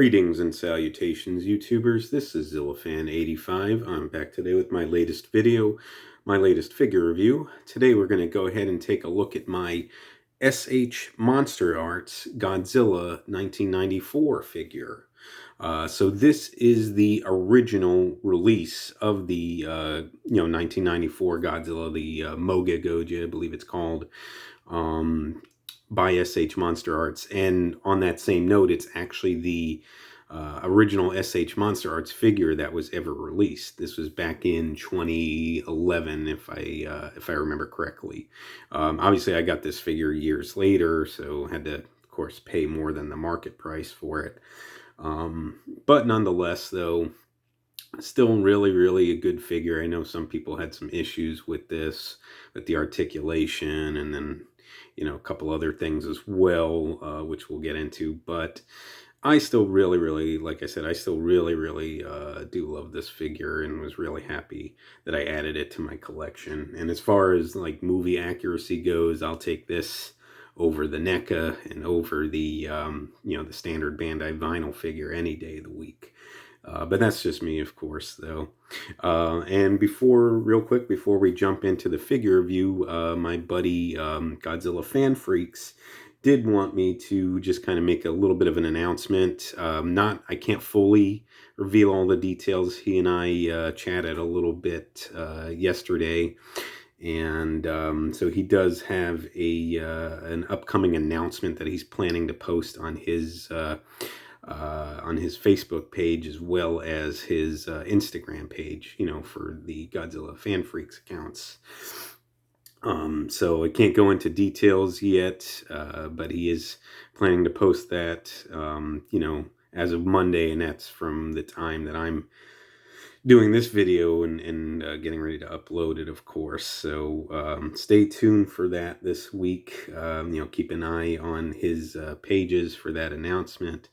Greetings and salutations, YouTubers. This is ZillaFan85. I'm back today with my latest video, my latest figure review. Today we're going to go ahead and take a look at my MonsterArts Godzilla 1994 figure. So this is the original release of the 1994 Godzilla, the Moga Goja, I believe it's called. By MonsterArts, and on that same note, it's actually the original MonsterArts figure that was ever released. This was back in 2011, if I remember correctly. Obviously, I got this figure years later, so had to, of course, pay more than the market price for it. But nonetheless, though, still really a good figure. I know some people had some issues with this, with the articulation, and then a couple other things as well, which we'll get into. But I still really, like I said, I still really do love this figure, and was really happy that I added it to my collection. And as far as like movie accuracy goes, I'll take this over the NECA and over the the standard Bandai vinyl figure any day of the week. But that's just me, of course, though. And real quick, before we jump into the figure review, my buddy Godzilla Fan Freaks did want me to just kind of make a little bit of an announcement. I can't fully reveal all the details. He and I chatted a little bit yesterday. And so he does have an upcoming announcement that he's planning to post on his Facebook page, as well as his Instagram page, for the Godzilla Fan Freaks accounts. So I can't go into details yet, but he is planning to post that, as of Monday, and that's from the time that I'm doing this video and getting ready to upload it, of course. So stay tuned for that this week. Keep an eye on his pages for that announcement.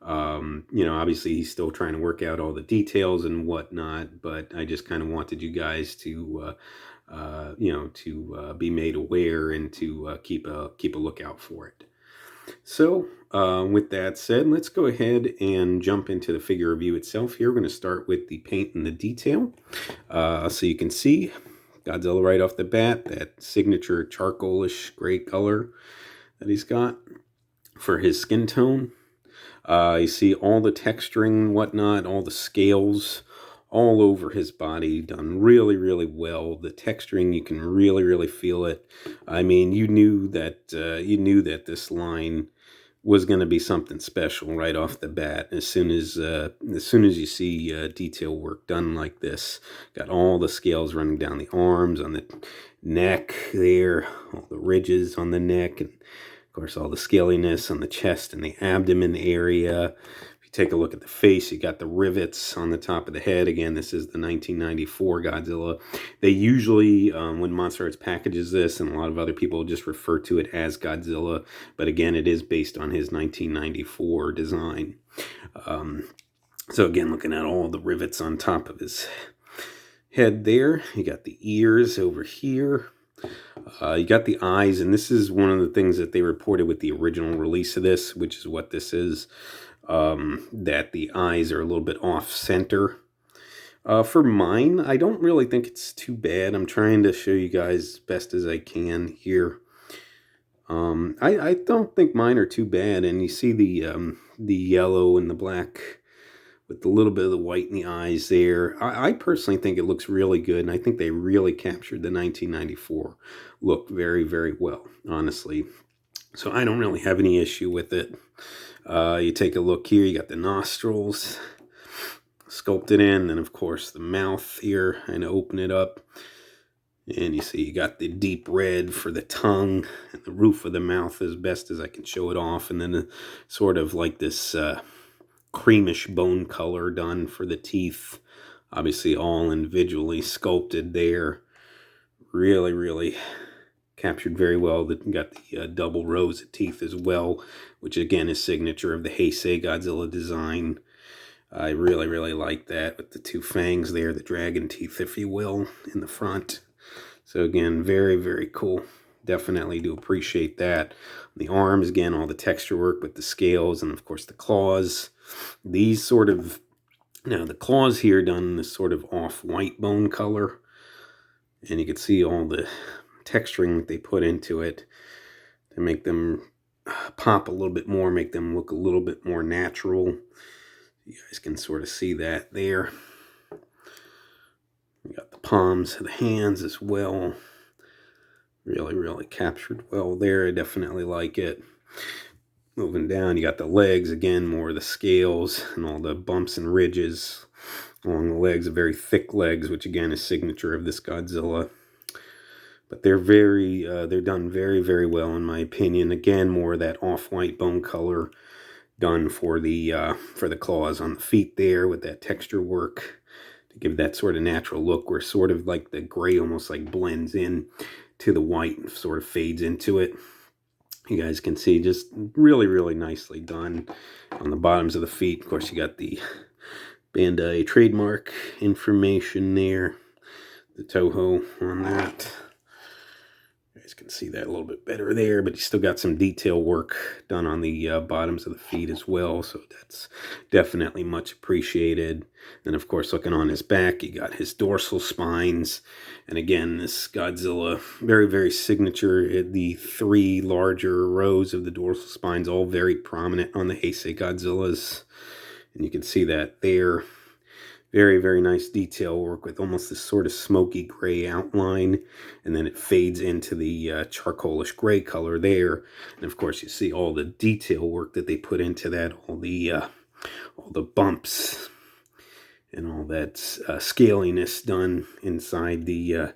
Obviously he's still trying to work out all the details and whatnot, but I just kind of wanted you guys to be made aware and to keep a lookout for it. So with that said, let's go ahead and jump into the figure review itself here. We're going to start with the paint and the detail. So you can see Godzilla right off the bat, that signature charcoalish gray color that he's got for his skin tone. You see all the texturing and whatnot, all the scales all over his body, done really well. The texturing, you can really feel it. I mean, you knew that this line was going to be something special right off the bat. As soon as you see detail work done like this, got all the scales running down the arms, on the neck there, all the ridges on the neck, and of course all the scaliness on the chest and the abdomen area. Take a look at the face. You got the rivets on the top of the head. Again, this is the 1994 Godzilla. They usually, when MonsterArts packages this, and a lot of other people just refer to it as Godzilla, but again, it is based on his 1994 design. So again, looking at all the rivets on top of his head there. You got the ears over here. You got the eyes, and this is one of the things that they reported with the original release of this, which is what this is. That the eyes are a little bit off center. For mine, I don't really think it's too bad. I'm trying to show you guys as best as I can here. I don't think mine are too bad, and you see the yellow and the black with a little bit of the white in the eyes there. I personally think it looks really good, and I think they really captured the 1994 look very well, honestly. So I don't really have any issue with it. You take a look here, you got the nostrils sculpted in, and of course the mouth here, and open it up, and you see you got the deep red for the tongue and the roof of the mouth as best as I can show it off, and then sort of like this creamish bone color done for the teeth, obviously all individually sculpted there. Really captured very well. Got the double rows of teeth as well, which again is signature of the Heisei Godzilla design. I really like that, with the two fangs there, the dragon teeth, if you will, in the front. So again, very cool. definitely do appreciate that. The arms, again, all the texture work with the scales, and of course the claws. These sort of, now the claws here done in this sort of off-white bone color, and you can see all the texturing that they put into it to make them pop a little bit more, make them look a little bit more natural. You guys can sort of see that there. You got the palms of the hands as well. Really captured well there. I definitely like it. Moving down, you got the legs, again, more of the scales and all the bumps and ridges along the legs, very thick legs, which again is signature of this Godzilla. But they're they're done very well in my opinion. Again, more of that off-white bone color done for the claws on the feet there with that texture work to give that sort of natural look where sort of like the gray almost like blends in to the white and sort of fades into it. You guys can see just really nicely done on the bottoms of the feet. Of course, you got the Bandai trademark information there, the Toho on that. You guys can see that a little bit better there, but you still got some detail work done on the bottoms of the feet as well, so that's definitely much appreciated. And of course, looking on his back, you got his dorsal spines, and again, this Godzilla, very signature. The 3 larger rows of the dorsal spines, all very prominent on the Heisei Godzillas, and you can see that there. Very nice detail work with almost this sort of smoky gray outline, and then it fades into the charcoalish gray color there. And of course, you see all the detail work that they put into that, all the bumps and all that scaliness done inside the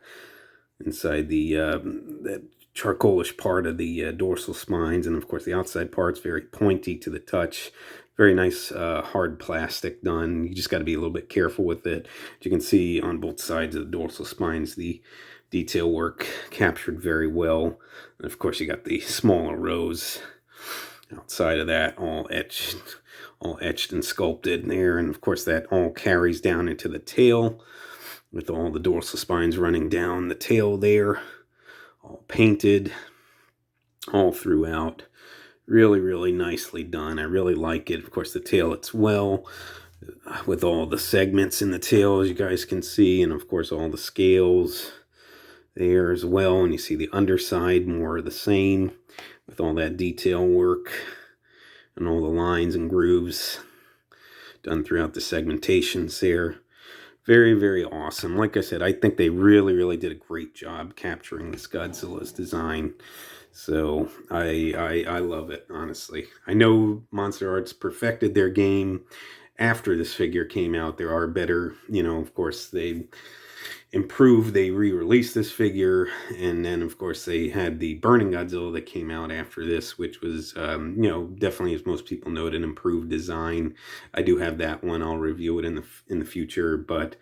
that charcoalish part of the dorsal spines, and of course the outside part's very pointy to the touch. Very nice hard plastic done. You just got to be a little bit careful with it. As you can see on both sides of the dorsal spines, the detail work captured very well. And of course, you got the smaller rows outside of that, all etched and sculpted there. And of course, that all carries down into the tail with all the dorsal spines running down the tail there, all painted all throughout. Really nicely done. I really like it. Of course, the tail, it's well with all the segments in the tail, as you guys can see, and of course all the scales there as well. And you see the underside, more of the same with all that detail work and all the lines and grooves done throughout the segmentations there. Very awesome. Like I said, I think they really did a great job capturing this Godzilla's design. So I love it, honestly. I know MonsterArts perfected their game after this figure came out. There are better, of course, they improved, they re-released this figure, and then of course they had the Burning Godzilla that came out after this, which was definitely, as most people know, an improved design. I do have that one. I'll review it in the future, but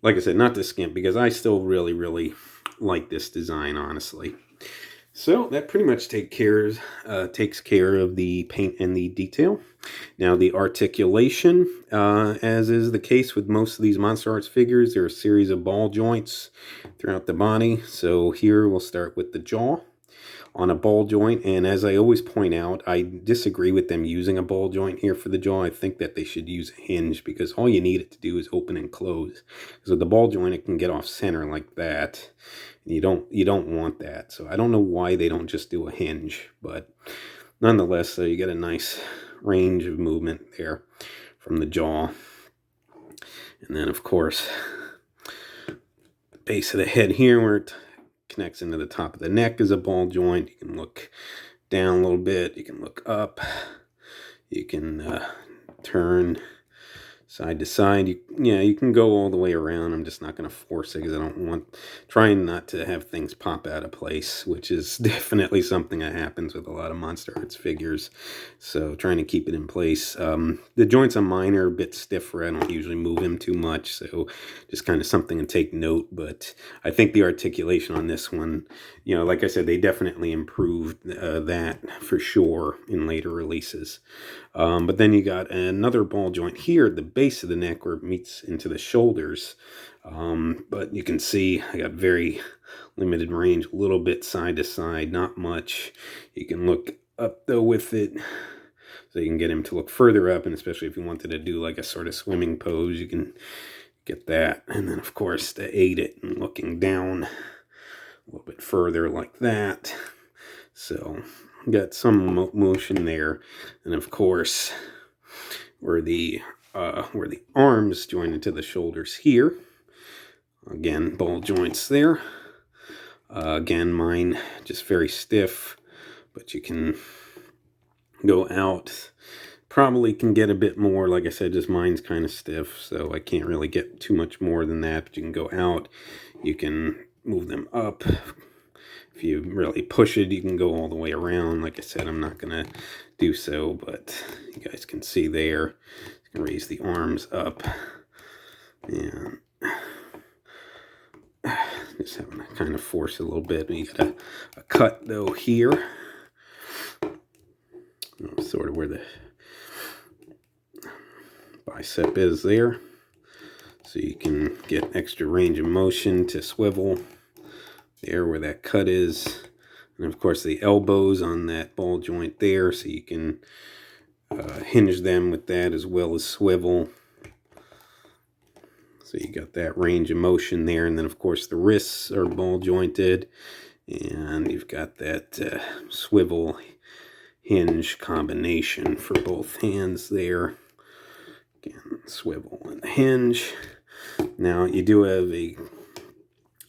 like I said, not to skimp, because I still really like this design, honestly. So that pretty much takes care of the paint and the detail. Now the articulation, as is the case with most of these MonsterArts figures, there are a series of ball joints throughout the body. So here we'll start with the jaw on a ball joint, and as I always point out, I disagree with them using a ball joint here for the jaw. I think that they should use a hinge, because all you need it to do is open and close. Because with the ball joint, it can get off center like that. You don't want that. So I don't know why they don't just do a hinge, but nonetheless, so you get a nice range of movement there from the jaw. And then of course, the base of the head here, where it connects into the top of the neck, is a ball joint. You can look down a little bit, you can look up, you can turn side to side. You can go all the way around. I'm just not going to force it, because I don't want, trying not to have things pop out of place, which is definitely something that happens with a lot of MonsterArts figures. So trying to keep it in place. The joints on mine are a bit stiffer. I don't usually move them too much, so just kind of something to take note. But I think the articulation on this one, like I said, they definitely improved that for sure in later releases. But then you got another ball joint here at the base of the neck where it rotates into the shoulders. But you can see I got very limited range, a little bit side to side, not much. You can look up though with it, so you can get him to look further up, and especially if you wanted to do like a sort of swimming pose, you can get that. And then of course to aid it in looking down a little bit further like that. So got some motion there. And of course where the arms join into the shoulders here, again ball joints there. Again, mine just very stiff, but you can go out. Probably can get a bit more. Like I said, just mine's kind of stiff, so I can't really get too much more than that. But you can go out. You can move them up. If you really push it, you can go all the way around. Like I said, I'm not going to do so, but you guys can see there. You can raise the arms up. And just having to kind of force it a little bit. You got a cut though here, sort of where the bicep is there, so you can get extra range of motion to swivel there where that cut is. And of course the elbows on that ball joint there, so you can hinge them with that as well as swivel. So you got that range of motion there. And then of course the wrists are ball jointed, and you've got that swivel hinge combination for both hands there. Again, swivel and hinge. Now you do have a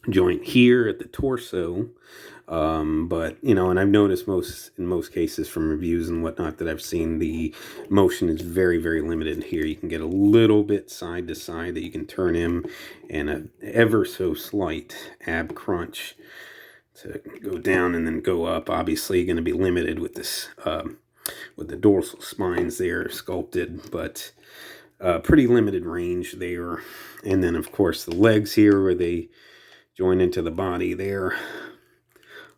joint here at the torso, but you know, and I've noticed in most cases from reviews and whatnot that I've seen, the motion is very, very limited here. You can get a little bit side to side that you can turn him, and a ever so slight ab crunch to go down and then go up. Obviously going to be limited with this with the dorsal spines there sculpted, but pretty limited range there. And then of course the legs here where they join into the body there,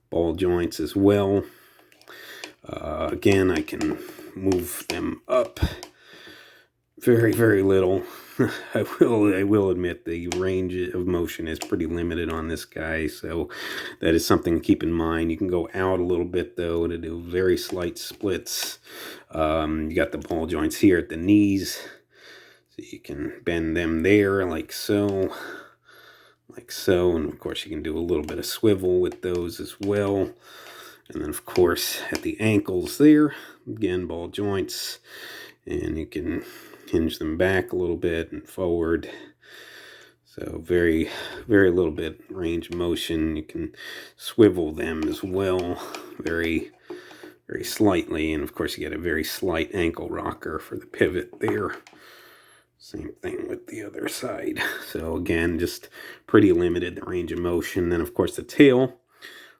ball joints as well. Again, I can move them up very, very little. I will admit the range of motion is pretty limited on this guy, so that is something to keep in mind. You can go out a little bit though to do very slight splits. You got the ball joints here at the knees, so you can bend them there like so, and of course you can do a little bit of swivel with those as well. And then of course at the ankles there, again ball joints, and you can hinge them back a little bit and forward. So very, very little bit range of motion. You can swivel them as well, very, very slightly. And of course you get a very slight ankle rocker for the pivot there. Same thing with the other side. So again, just pretty limited the range of motion. Then of course the tail,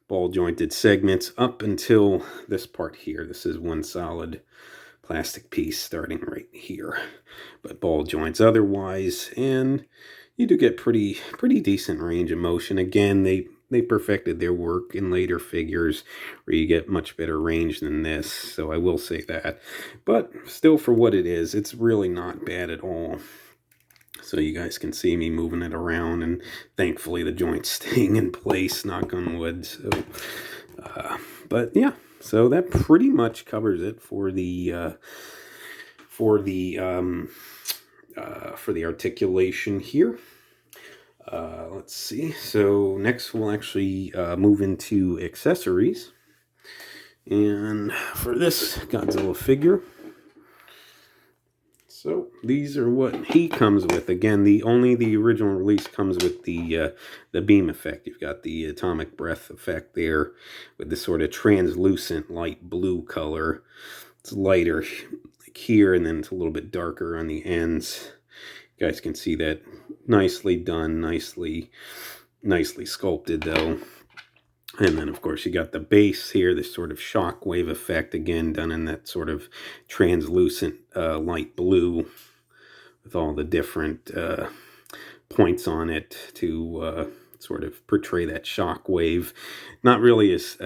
ball jointed segments up until this part here. This is one solid plastic piece starting right here, but ball joints otherwise, and you do get pretty decent range of motion. Again, they perfected their work in later figures where you get much better range than this, so I will say that. But still, for what it is, it's really not bad at all. So you guys can see me moving it around, and thankfully the joint's staying in place, knock on wood. So but yeah, so that pretty much covers it for the articulation here. Let's see. So next we'll actually move into accessories, and for this Godzilla figure, so these are what he comes with. Again, the original release comes with the beam effect. You've got the atomic breath effect there with this sort of translucent light blue color. It's lighter like here, and then it's a little bit darker on the ends. You guys can see that nicely done, nicely sculpted though. And then of course you got the base here, this sort of shockwave effect, again done in that sort of translucent light blue with all the different points on it to sort of portray that shock wave. Not really as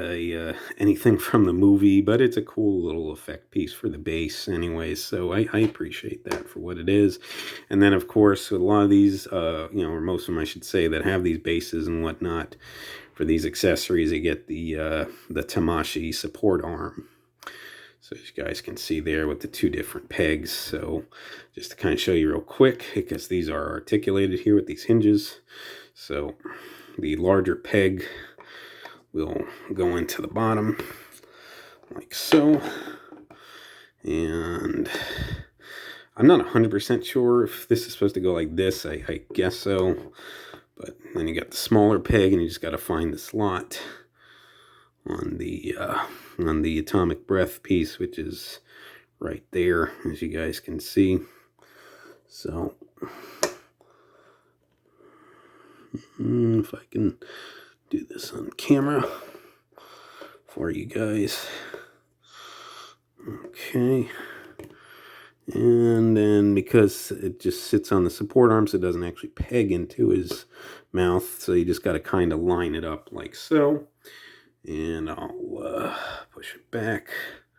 anything from the movie, but it's a cool little effect piece for the base anyways. So I appreciate that for what it is. And then, of course, a lot of these, or most of them, I should say, that have these bases and whatnot, for these accessories, they get the Tamashi support arm. So as you guys can see there with the two different pegs. So just to kind of show you real quick, because these are articulated here with these hinges. So the larger peg will go into the bottom like so. And I'm not 100% sure if this is supposed to go like this. I guess so. But then you got the smaller peg, and you just got to find the slot on the atomic breath piece, which is right there, as you guys can see. So if I can do this on camera for you guys. Okay. And then because it just sits on the support arms, it doesn't actually peg into his mouth. So you just got to kind of line it up like so. And I'll push it back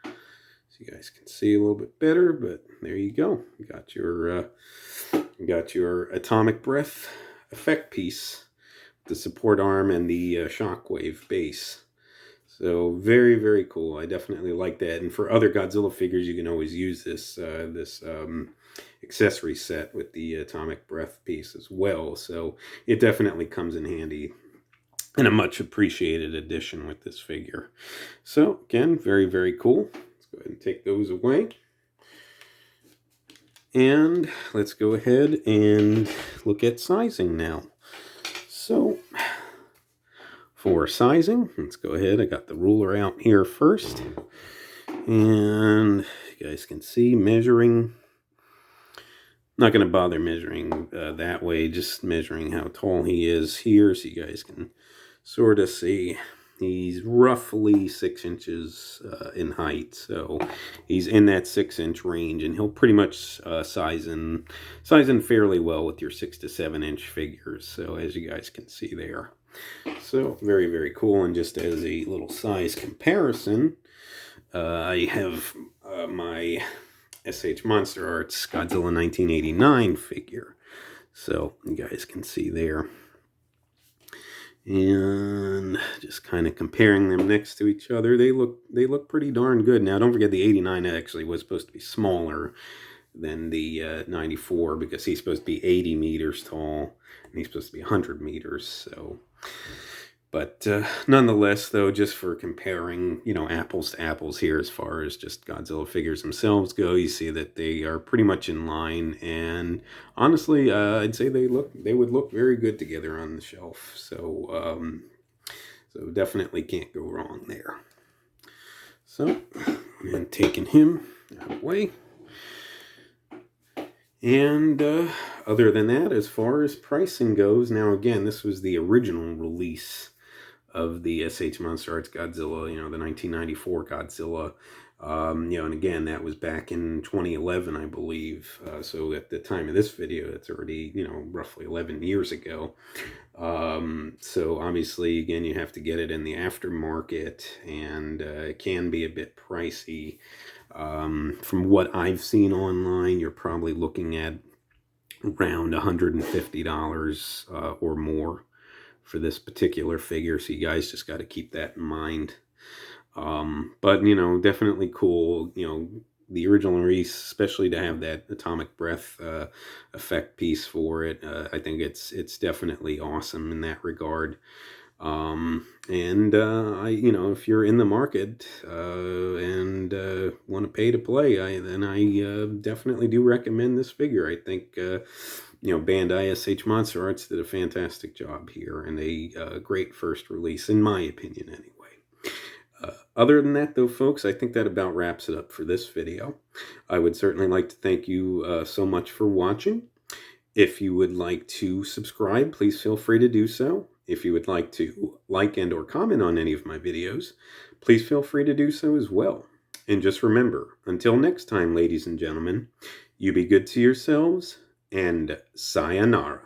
so you guys can see a little bit better. But there you go. You got your atomic breath effect piece, the support arm and the shockwave base. So very, very cool. I definitely like that. And for other Godzilla figures, you can always use this accessory set with the atomic breath piece as well. So it definitely comes in handy, and a much appreciated addition with this figure. So again, very, very cool. Let's go ahead and take those away. And let's go ahead and look at sizing now. So for sizing, let's go ahead. I got the ruler out here first. And you guys can see measuring. Not going to bother measuring that way, just measuring how tall he is here so you guys can sort of see. He's roughly 6 inches in height, so he's in that 6-inch range, and he'll pretty much size in fairly well with your 6 to 7 inch figures. So as you guys can see there, so very, very cool. And just as a little size comparison, I have my MonsterArts Godzilla 1989 figure, so you guys can see there. And just kind of comparing them next to each other, they look pretty darn good. Now, don't forget the 89 actually was supposed to be smaller than the 94, because he's supposed to be 80 meters tall, and he's supposed to be 100 meters. So, but nonetheless, though, just for comparing, apples to apples here, as far as just Godzilla figures themselves go, you see that they are pretty much in line. And honestly, I'd say they would look very good together on the shelf. So, so definitely can't go wrong there. So, and taking him out of the way. And other than that, as far as pricing goes, now again, this was the original release of the MonsterArts Godzilla, the 1994 Godzilla. And again, that was back in 2011, I believe. So at the time of this video, it's already, roughly 11 years ago. So obviously, again, you have to get it in the aftermarket, and it can be a bit pricey. From what I've seen online, you're probably looking at around $150 or more for this particular figure, so you guys just got to keep that in mind. But definitely cool. The original release, especially to have that atomic breath effect piece for it, I think it's definitely awesome in that regard. And if you're in the market and want to pay to play, then I definitely do recommend this figure. I think Bandai MonsterArts did a fantastic job here, and a great first release, in my opinion, anyway. Other than that, though, folks, I think that about wraps it up for this video. I would certainly like to thank you so much for watching. If you would like to subscribe, please feel free to do so. If you would like to like and or comment on any of my videos, please feel free to do so as well. And just remember, until next time, ladies and gentlemen, you be good to yourselves, and sayonara.